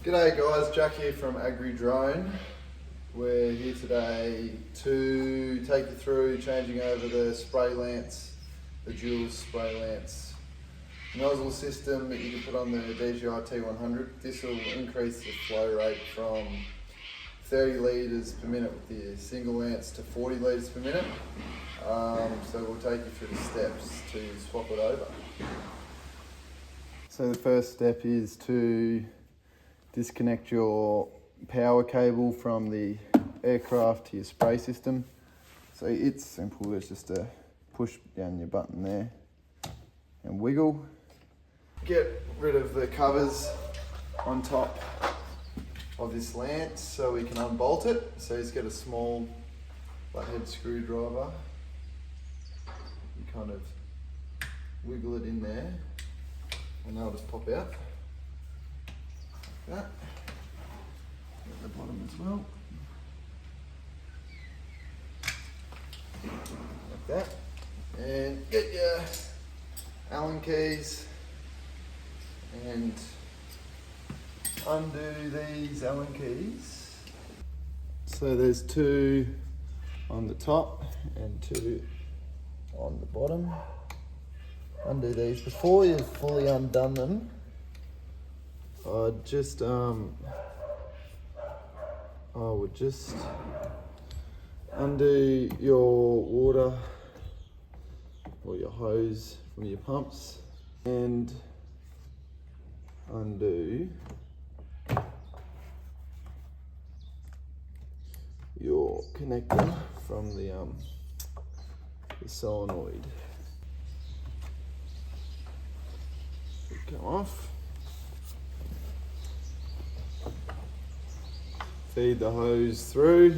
G'day guys, Jack here from AgriDrone. We're here today to take you through changing over the spray lance, the dual spray lance nozzle system that you can put on the DJI T100. This will increase the flow rate from 30 litres per minute with the single lance to 40 litres per minute. So we'll take you through the steps to swap it over. So the first step is to disconnect your power cable from the aircraft to your spray system. So it's simple, it's just to push down your button there and wiggle. Get rid of the covers on top of this lance so we can unbolt it. So just get a small flathead screwdriver. You kind of wiggle it in there and they'll just pop out. Like that. At the bottom as well. Like that. And get your Allen keys and undo these Allen keys. So there's two on the top and two on the bottom. Undo these. Before you've fully undone them, I would just undo your water or your hose from your pumps and undo your connector from the solenoid. Should come off. Feed the hose through.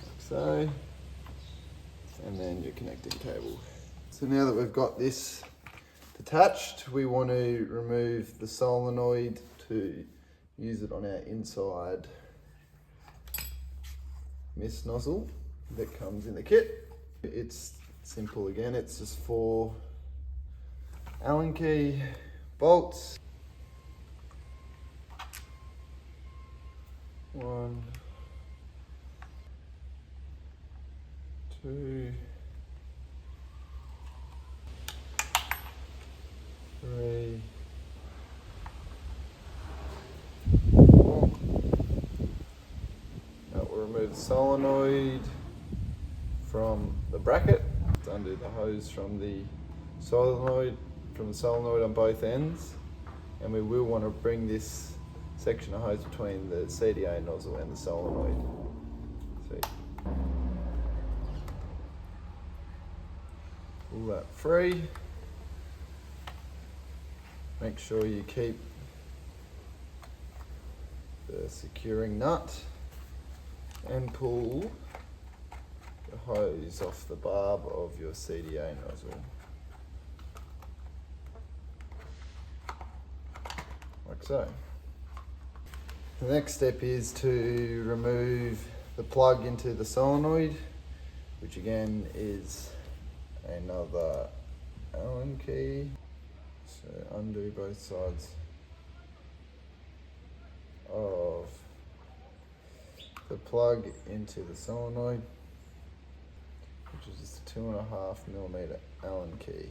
Like so. And then your connecting cable. So now that we've got this detached, we want to remove the solenoid to use it on our inside mist nozzle that comes in the kit. It's simple again, it's just 4 Allen key bolts. 1, 2, 3, 4. Now we'll remove the solenoid from the bracket. Undo the hose from the solenoid on both ends, and we will want to bring this section of hose between the CDA nozzle and the solenoid. See. Pull that free. Make sure you keep the securing nut and pull the hose off the barb of your CDA nozzle. Like so. The next step is to remove the plug into the solenoid, which again is another Allen key. So undo both sides of the plug into the solenoid, which is just a 2.5mm Allen key.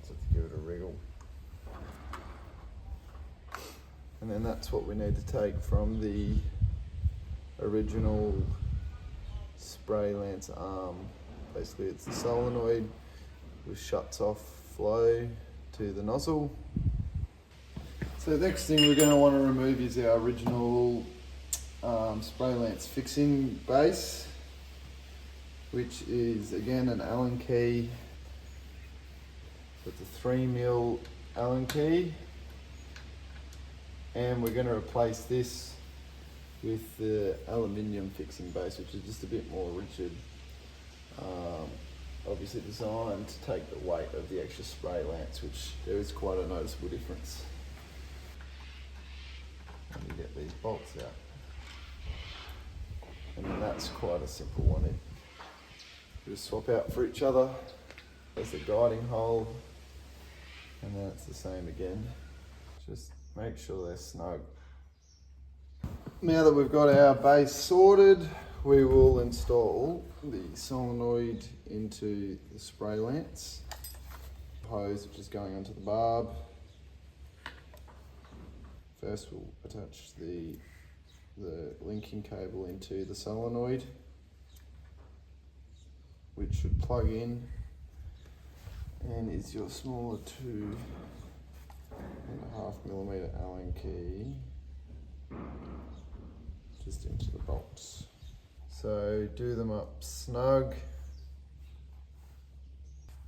So to give it a wriggle. And then that's what we need to take from the original spray lance arm. Basically it's the solenoid which shuts off flow to the nozzle. So the next thing we're going to want to remove is our original spray lance fixing base, which is again an Allen key. It's a 3mm Allen key. And we're going to replace this with the aluminium fixing base, which is just a bit more rigid. Obviously designed to take the weight of the extra spray lance, which there is quite a noticeable difference. Let me get these bolts out. And then that's quite a simple one. You just swap out for each other. There's the guiding hole, and then it's the same again. Just make sure they're snug. Now that we've got our base sorted, we will install the solenoid into the spray lance. Hose which is going onto the barb. First we'll attach the linking cable into the solenoid, which should plug in and is your smaller 2.5mm Allen key just into the bolts. So do them up snug.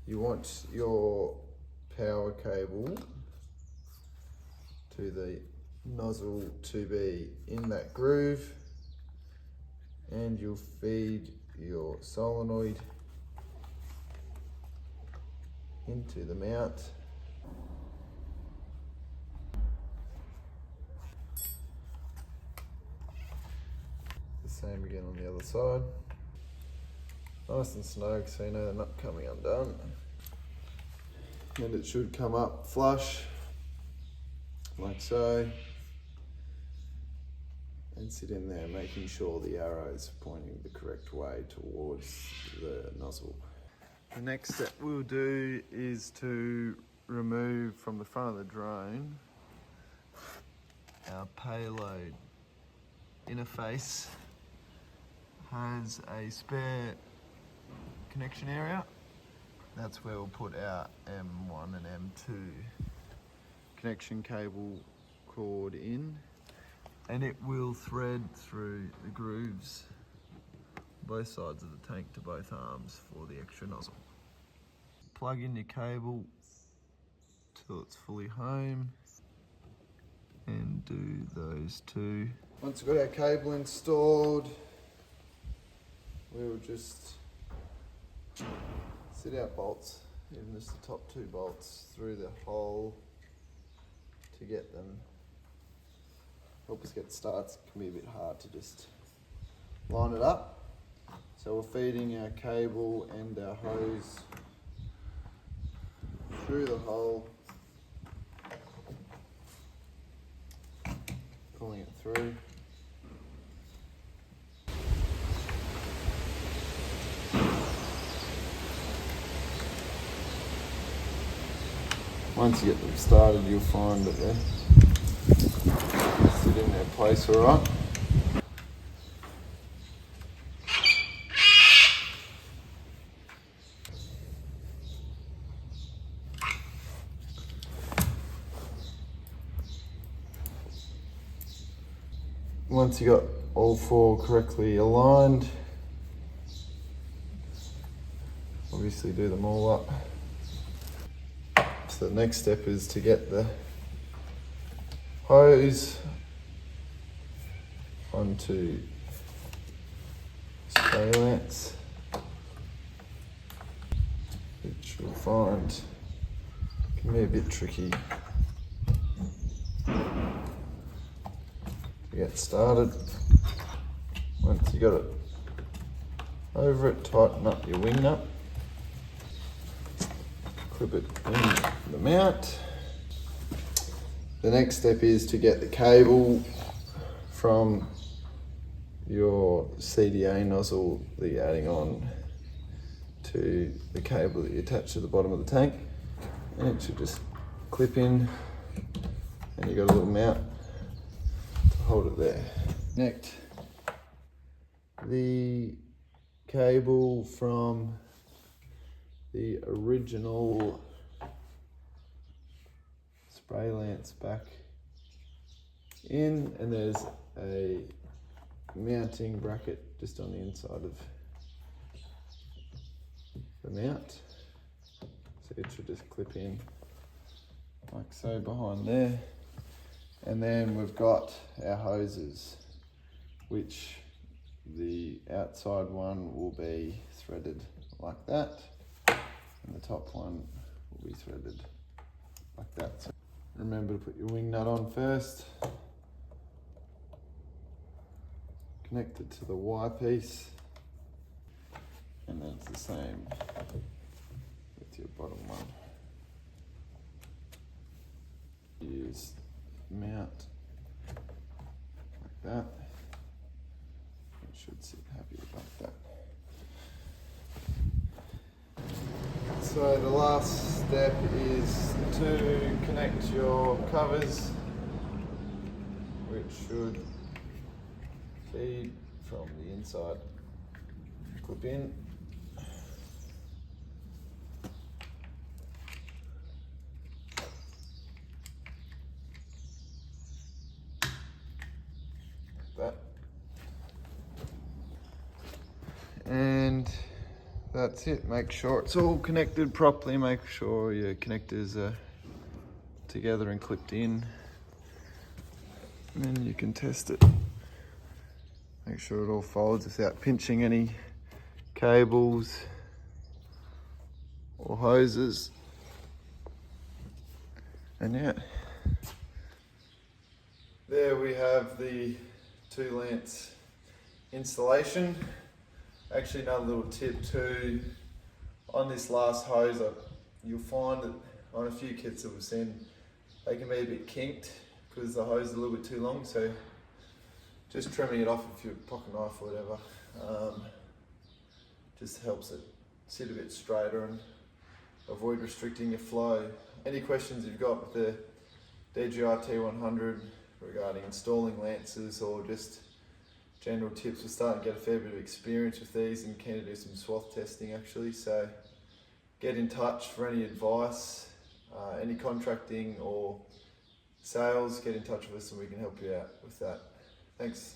You want your power cable to the nozzle to be in that groove, and you'll feed your solenoid into the mount. The same again on the other side. Nice and snug so you know they're not coming undone. And it should come up flush, like so, and sit in there making sure the arrow is pointing the correct way towards the nozzle. The next step we'll do is to remove from the front of the drone our payload interface. Has a spare connection area. That's where we'll put our M1 and M2 connection cable cord in, and it will thread through the grooves both sides of the tank to both arms for the extra nozzle. Plug in your cable till it's fully home and do those two. Once we've got our cable installed, we will just sit our bolts, even just the top 2 bolts, through the hole to get them, help us get started. It can be a bit hard to just line it up. So we're feeding our cable and our hose through the hole, pulling it through. Once you get them started, you'll find that they sit in their place all right. Once you got all 4 correctly aligned, obviously do them all up. So the next step is to get the hose onto spray lance, which you'll find can be a bit tricky to get started. Once you got it over it, tighten up your wing nut, clip it in the mount. The next step is to get the cable from your CDA nozzle that you're adding on to the cable that you attach to the bottom of the tank, and it should just clip in, and you got a little mount to hold it there. Next, the cable from the original spray lance back in, and there's a mounting bracket just on the inside of the mount, so it should just clip in like so behind there. And then we've got our hoses, which the outside one will be threaded like that, and the top one will be threaded like that. So remember to put your wing nut on first, connect it to the Y piece, and then it's the same with your bottom one is mount like that. It should sit happy like that. So the last step is to connect your covers, which should feed from the inside. Clip in. Like that. And that's it. Make sure it's all connected properly. Make sure your connectors are together and clipped in. And then you can test it. Make sure it all folds without pinching any cables or hoses. And yeah, there we have the 2 lance installation. Actually, another little tip too, on this last hose, you'll find that on a few kits that we've seen, they can be a bit kinked because the hose is a little bit too long, so just trimming it off with your pocket knife or whatever just helps it sit a bit straighter and avoid restricting your flow. Any questions you've got with the DJI T100 regarding installing lances or just general tips, we're starting to get a fair bit of experience with these and keen to do some swath testing actually, so get in touch for any advice, any contracting or sales, get in touch with us and we can help you out with that. Thanks.